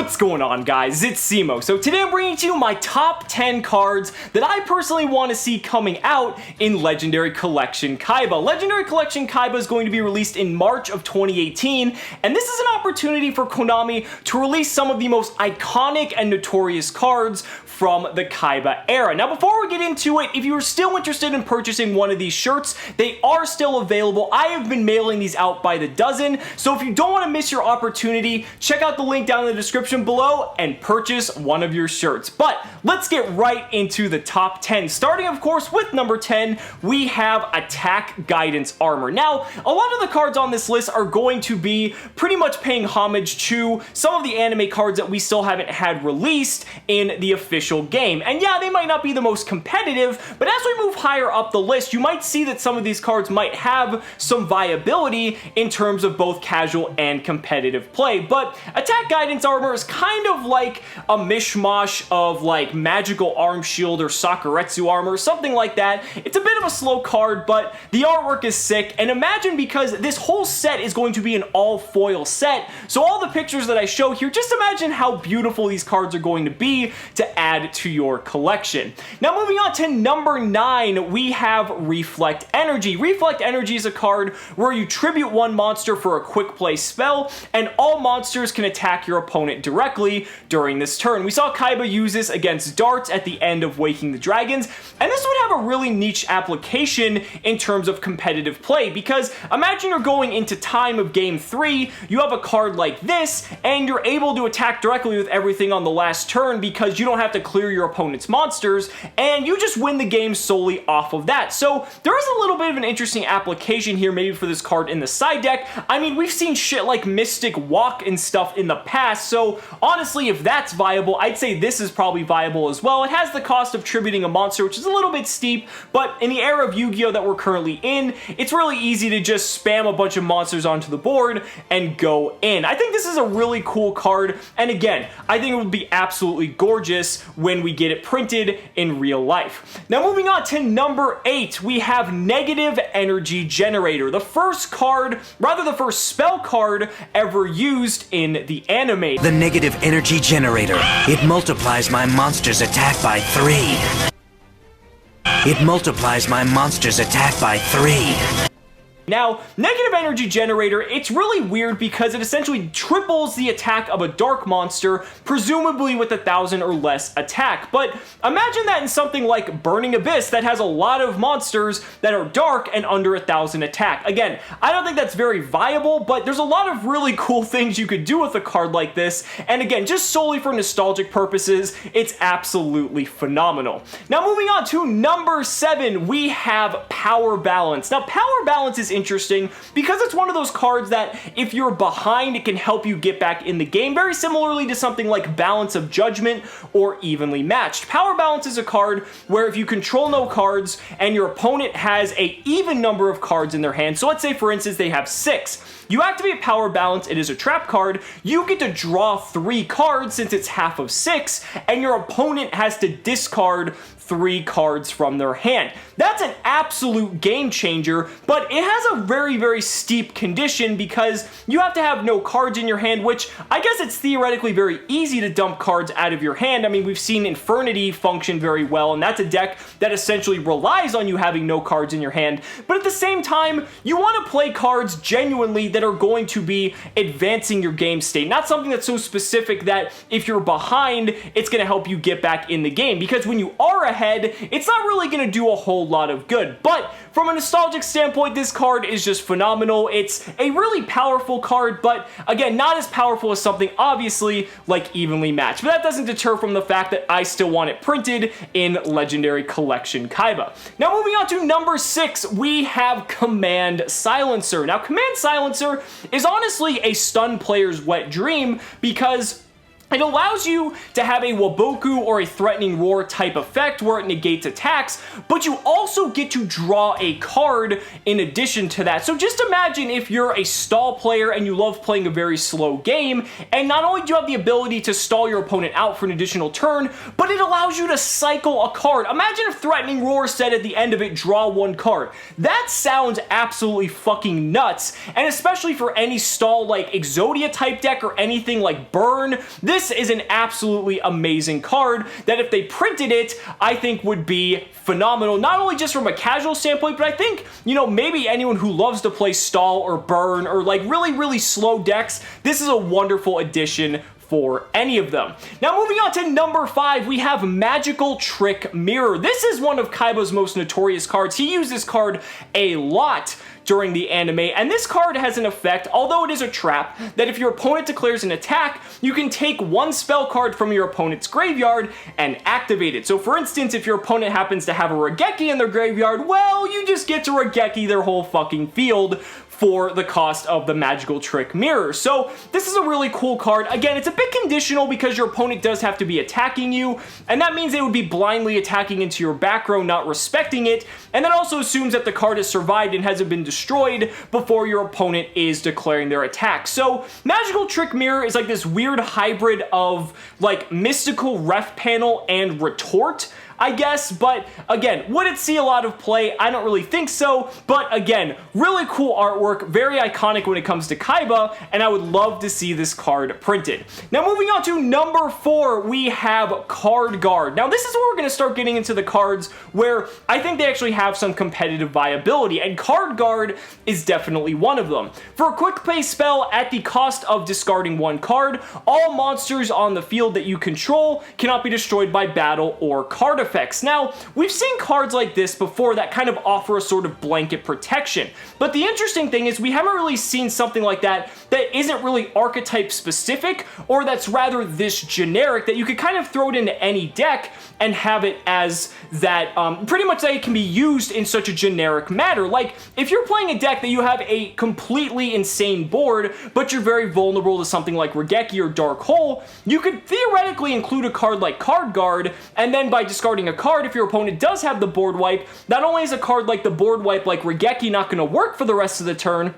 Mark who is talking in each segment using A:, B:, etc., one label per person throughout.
A: What's going on, guys? It's Cimo. So today I'm bringing to you my top 10 cards that I personally want to see coming out in Legendary Collection Kaiba. Legendary Collection Kaiba is going to be released in March of 2018, and this is an opportunity for Konami to release some of the most iconic and notorious cards from the Kaiba era. Now, before we get into it, if you are still interested in purchasing one of these shirts, they are still available. I have been mailing these out by the dozen, so if you don't want to miss your opportunity, check out the link down in the description below and purchase one of your shirts. But let's get right into the top 10. Starting, of course, with number 10, we have Attack Guidance Armor. Now, a lot of the cards on this list are going to be pretty much paying homage to some of the anime cards that we still haven't had released in the official game. And yeah, they might not be the most competitive, but as we move higher up the list, you might see that some of these cards might have some viability in terms of both casual and competitive play. But Attack Guidance Armor is kind of like a mishmash of like Magical Arm Shield or Sakuretsu Armor, something like that. It's a bit of a slow card, but the artwork is sick. And imagine, because this whole set is going to be an all foil set, so all the pictures that I show here, just imagine how beautiful these cards are going to be to add to your collection. Now, moving on to number 9, we have Reflect Energy. Reflect Energy is a card where you tribute one monster for a quick play spell, and all monsters can attack your opponent directly during this turn. We saw Kaiba use this against darts at the end of Waking the Dragons, and this would have a really niche application in terms of competitive play, because imagine you're going into time of game 3, you have a card like this, and you're able to attack directly with everything on the last turn because you don't have to clear your opponent's monsters, and you just win the game solely off of that. So there is a little bit of an interesting application here maybe for this card in the side deck. I mean, we've seen shit like Mystic Walk and stuff in the past, so honestly, if that's viable, I'd say this is probably viable as well. It has the cost of tributing a monster, which is a little bit steep, but in the era of Yu-Gi-Oh! That we're currently in, it's really easy to just spam a bunch of monsters onto the board and go in. I think this is a really cool card, and again, I think it would be absolutely gorgeous when we get it printed in real life. Now, moving on to number 8, we have Negative Energy Generator, the first card, rather the first spell card ever used in the anime.
B: The Negative Energy Generator. It multiplies my monster's attack by 3. It multiplies my monster's attack by 3.
A: Now, Negative Energy Generator, it's really weird because it essentially triples the attack of a dark monster, presumably with 1,000 or less attack. But imagine that in something like Burning Abyss that has a lot of monsters that are dark and under 1,000 attack. Again, I don't think that's very viable, but there's a lot of really cool things you could do with a card like this. And again, just solely for nostalgic purposes, it's absolutely phenomenal. Now, moving on to number 7, we have Power Balance. Now, Power Balance is interesting because it's one of those cards that if you're behind, it can help you get back in the game, very similarly to something like Balance of Judgment or Evenly Matched. Power Balance is a card where if you control no cards and your opponent has an even number of cards in their hand, so let's say for instance they have 6, you activate Power Balance, it is a trap card, you get to draw 3 cards since it's half of 6, and your opponent has to discard 3 cards from their hand. That's an absolute game changer, but it has a very, very steep condition because you have to have no cards in your hand, which I guess it's theoretically very easy to dump cards out of your hand. I mean, we've seen Infernity function very well, and that's a deck that essentially relies on you having no cards in your hand. But at the same time, you want to play cards genuinely that are going to be advancing your game state, not something that's so specific that if you're behind, it's going to help you get back in the game, because when you are ahead, it's not really going to do a whole lot of good. But from a nostalgic standpoint, this card is just phenomenal. It's a really powerful card, but again, not as powerful as something obviously like Evenly Matched. But that doesn't deter from the fact that I still want it printed in Legendary Collection Kaiba. Now, moving on to number 6, we have Command Silencer. Now, Command Silencer is honestly a stun player's wet dream because it allows you to have a Waboku or a Threatening Roar type effect where it negates attacks, but you also get to draw a card in addition to that. So just imagine if you're a stall player and you love playing a very slow game, and not only do you have the ability to stall your opponent out for an additional turn, but it allows you to cycle a card. Imagine if Threatening Roar said at the end of it, draw 1 card. That sounds absolutely fucking nuts, and especially for any stall like Exodia type deck or anything like Burn, this this is an absolutely amazing card that if they printed it, I think would be phenomenal, not only just from a casual standpoint, but I think, you know, maybe anyone who loves to play stall or burn or like really slow decks, this is a wonderful addition for any of them. Now moving on to number 5, we have Magical Trick Mirror. This is one of Kaiba's most notorious cards. He used this card a lot during the anime, and this card has an effect, although it is a trap, that if your opponent declares an attack, you can take one spell card from your opponent's graveyard and activate it. So for instance, if your opponent happens to have a Raigeki in their graveyard, well, you just get to Raigeki their whole fucking field for the cost of the Magical Trick Mirror. So this is a really cool card. Again, it's a bit conditional because your opponent does have to be attacking you, and that means they would be blindly attacking into your back row, not respecting it, and that also assumes that the card has survived and hasn't been destroyed before your opponent is declaring their attack. So Magical Trick Mirror is like this weird hybrid of like Mystical Ref Panel and Retort, I guess, but again, would it see a lot of play? I don't really think so, but again, really cool artwork, very iconic when it comes to Kaiba, and I would love to see this card printed. Now moving on to number 4, we have Card Guard. Now this is where we're going to start getting into the cards where I think they actually have some competitive viability, and Card Guard is definitely one of them. For a quick play spell at the cost of discarding one card, all monsters on the field that you control cannot be destroyed by battle or card effects. Now, we've seen cards like this before that kind of offer a sort of blanket protection, but the interesting thing is we haven't really seen something like that that isn't really archetype specific, or that's rather this generic that you could kind of throw it into any deck and have it as that, pretty much that it can be used in such a generic manner. Like, if you're playing a deck that you have a completely insane board, but you're very vulnerable to something like Raigeki or Dark Hole, you could theoretically include a card like Card Guard, and then by discarding a card, if your opponent does have the board wipe, not only is a card like the board wipe like Raigeki not going to work for the rest of the turn,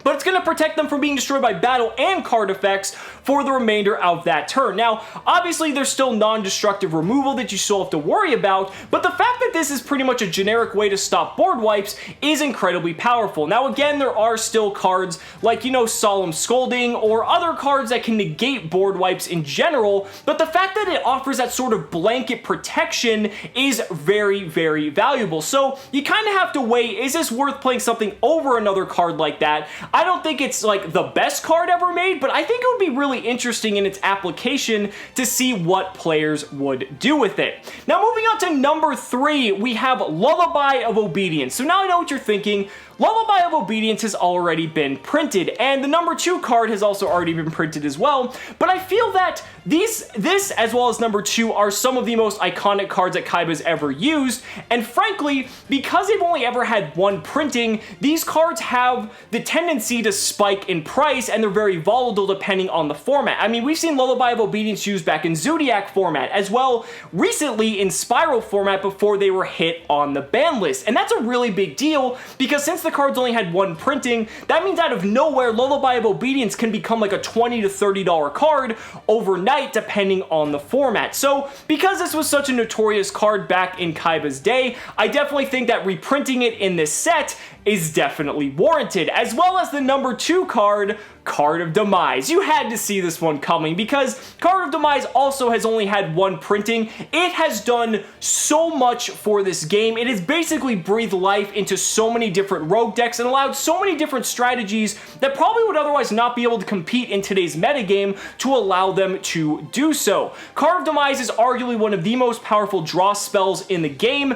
A: but it's going to protect them from being destroyed by battle and card effects for the remainder of that turn. Now, obviously, there's still non-destructive removal that you still have to worry about, but the fact that this is pretty much a generic way to stop board wipes is incredibly powerful. Now, again, there are still cards like, you know, Solemn Scolding or other cards that can negate board wipes in general, but the fact that it offers that sort of blanket protection is very valuable. So you kind of have to weigh, is this worth playing something over another card like that? I don't think it's like the best card ever made, but I think it would be really interesting in its application to see what players would do with it. Now moving on to number 3, we have Lullaby of Obedience. So now I know what you're thinking. Lullaby of Obedience has already been printed, and the number 2 card has also already been printed as well, but I feel that this as well as number 2 are some of the most iconic cards that Kaiba's ever used, and frankly, because they've only ever had one printing, these cards have the tendency to spike in price, and they're very volatile depending on the format. I mean, we've seen Lullaby of Obedience used back in Zodiac format, as well recently in Spiral format before they were hit on the ban list, and that's a really big deal, because since the cards only had one printing, that means out of nowhere, Lullaby of Obedience can become like a $20 to $30 card overnight, depending on the format. So, because this was such a notorious card back in Kaiba's day, I definitely think that reprinting it in this set is definitely warranted, as well as the number 2 card, Card of Demise. You had to see this one coming because Card of Demise also has only had one printing. It has done so much for this game. It has basically breathed life into so many different rogue decks and allowed so many different strategies that probably would otherwise not be able to compete in today's metagame to allow them to do so. Card of Demise is arguably one of the most powerful draw spells in the game.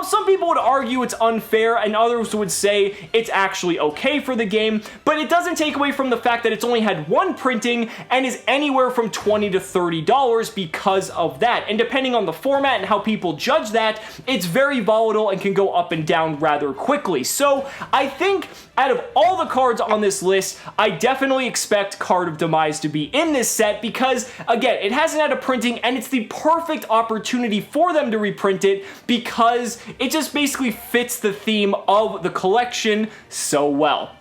A: Some people would argue it's unfair, and others would say it's actually okay for the game, but it doesn't take away from the fact that it's only had one printing and is anywhere from $20 to $30 because of that. And depending on the format and how people judge that, it's very volatile and can go up and down rather quickly. So I think out of all the cards on this list, I definitely expect Card of Demise to be in this set because, again, it hasn't had a printing and it's the perfect opportunity for them to reprint it because it just basically fits the theme of the collection so well.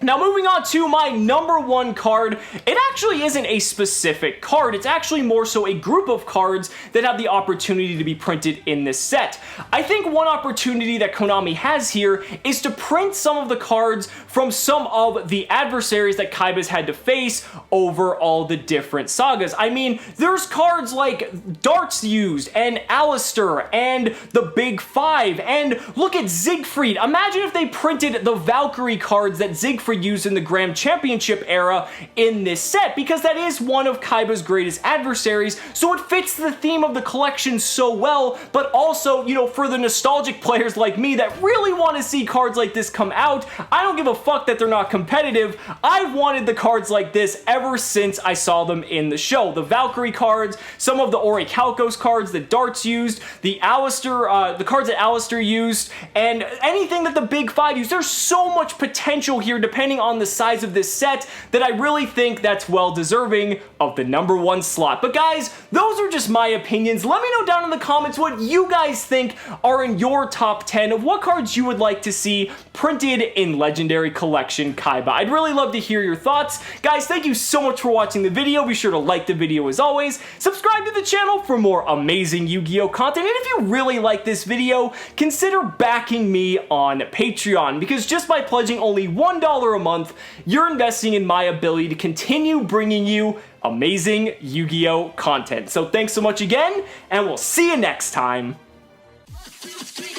A: Now moving on to my number one card, it actually isn't a specific card, it's actually more so a group of cards that have the opportunity to be printed in this set. I think one opportunity that Konami has here is to print some of the cards from some of the adversaries that Kaiba's had to face over all the different sagas. I mean, there's cards like Darts used, and Alistair, and the Big Five, and look at Siegfried. Imagine if they printed the Valkyrie cards that Siegfried used in the Grand Championship era in this set, because that is one of Kaiba's greatest adversaries, so it fits the theme of the collection so well, but also, you know, for the nostalgic players like me that really want to see cards like this come out, I don't give a fuck that they're not competitive. I've wanted the cards like this ever since I saw them in the show. The Valkyrie cards, some of the Orichalcos cards that Darts used, the Alistair, the cards that Alistair used, and anything that the Big Five used. There's so much potential here depending on the size of this set that I really think that's well deserving of the number one slot. But guys, those are just my opinions. Let me know down in the comments what you guys think are in your top 10 of what cards you would like to see printed in Legendary Collection Kaiba. I'd really love to hear your thoughts. Guys, thank you so much for watching the video. Be sure to like the video as always. Subscribe to the channel for more amazing Yu-Gi-Oh content. And if you really like this video, consider backing me on Patreon, because just by pledging only $1 a month, you're investing in my ability to continue bringing you amazing Yu-Gi-Oh content. So thanks so much again, and we'll see you next time. 1, 2, 3.